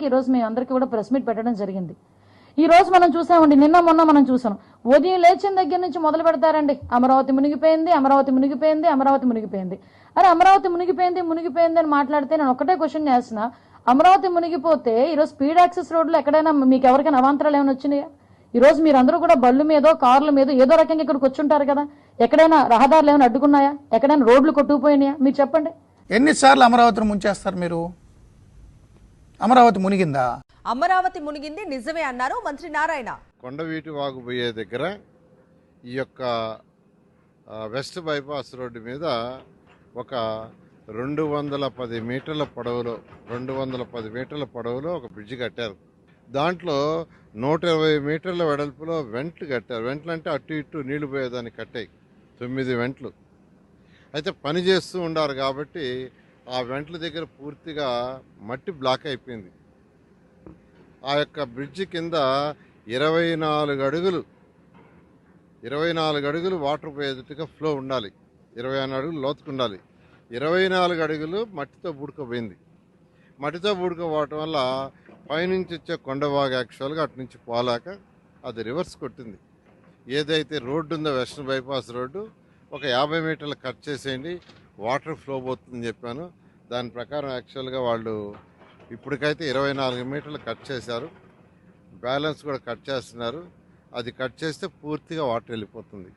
చెప్పడానికి ఈరోజు మేము అందరికీ కూడా ప్రెస్ మీట్ పెట్టడం జరిగింది. ఈ రోజు మనం చూసామండి, నిన్న మొన్న మనం చూసాం, ఉదయం లేచిన దగ్గర నుంచి మొదలు పెడతారండి, అమరావతి మునిగిపోయింది, అమరావతి మునిగిపోయింది, అమరావతి మునిగిపోయింది. అరే అమరావతి మునిగిపోయింది మునిగిపోయింది అని మాట్లాడితే నేను ఒకటే క్వశ్చన్ చేస్తున్నా, అమరావతి మునిగిపోతే ఈరోజు స్పీడ్ యాక్సెస్ రోడ్లు ఎక్కడైనా మీకు ఎవరికైనా అవాంతరాలు ఏమైనా వచ్చినాయా? ఈ రోజు మీరందరూ కూడా బళ్ళు మీదో కార్ల మీద ఏదో రకంగా ఇక్కడికి వచ్చుంటారు కదా, ఎక్కడైనా రహదారులు ఏమైనా అడ్డుకున్నాయా? ఎక్కడైనా రోడ్లు కొట్టుకుపోయినాయా? మీరు చెప్పండి. ఎన్నిసార్లు అమరావతిని ముంచేస్తారు మీరు? అమరావతి మునిగిందా? అమరావతి మునిగింది నిజమే అన్నారు మంత్రి నారాయణ. కొండవీటి వాగు పోయే దగ్గర ఈ యొక్క వెస్ట్ బైపాస్ రోడ్డు మీద ఒక 210 మీటర్ల పొడవులో ఒక బ్రిడ్జి కట్టారు. దాంట్లో 120 మీటర్ల వెడల్పులో వెంట్లు కట్టారు. వెంట్లు అంటే అటు ఇటు నీళ్లు పోయేదాన్ని కట్టాయి, 9 వెంట్లు. అయితే పని చేస్తూ ఉండారు కాబట్టి ఆ వెంట్ల దగ్గర పూర్తిగా మట్టి బ్లాక్ అయిపోయింది. ఆ యొక్క బ్రిడ్జి కింద 24 అడుగులు వాటర్ పోయేటట్టుగా ఫ్లో ఉండాలి, 24 అడుగులు లోతుకు ఉండాలి. 24 అడుగులు మట్టితో బూడుకోపోయింది. మట్టితో బూడుకోపోవటం వల్ల పైనుంచి వచ్చే కొండవాగు యాక్చువల్గా అటు నుంచి పోలేక అది రివర్స్ కొట్టింది. ఏదైతే రోడ్డు ఉందో వెస్టర్న్ బైపాస్ రోడ్డు ఒక 50 మీటర్లు కట్ చేసేయండి, వాటర్ ఫ్లో పోతుందని చెప్పాను. దాని ప్రకారం యాక్చువల్గా వాళ్ళు ఇప్పటికైతే 24 మీటర్లు కట్ చేశారు, బ్యాలెన్స్ కూడా కట్ చేస్తున్నారు. అది కట్ చేస్తే పూర్తిగా వాటర్ వెళ్ళిపోతుంది.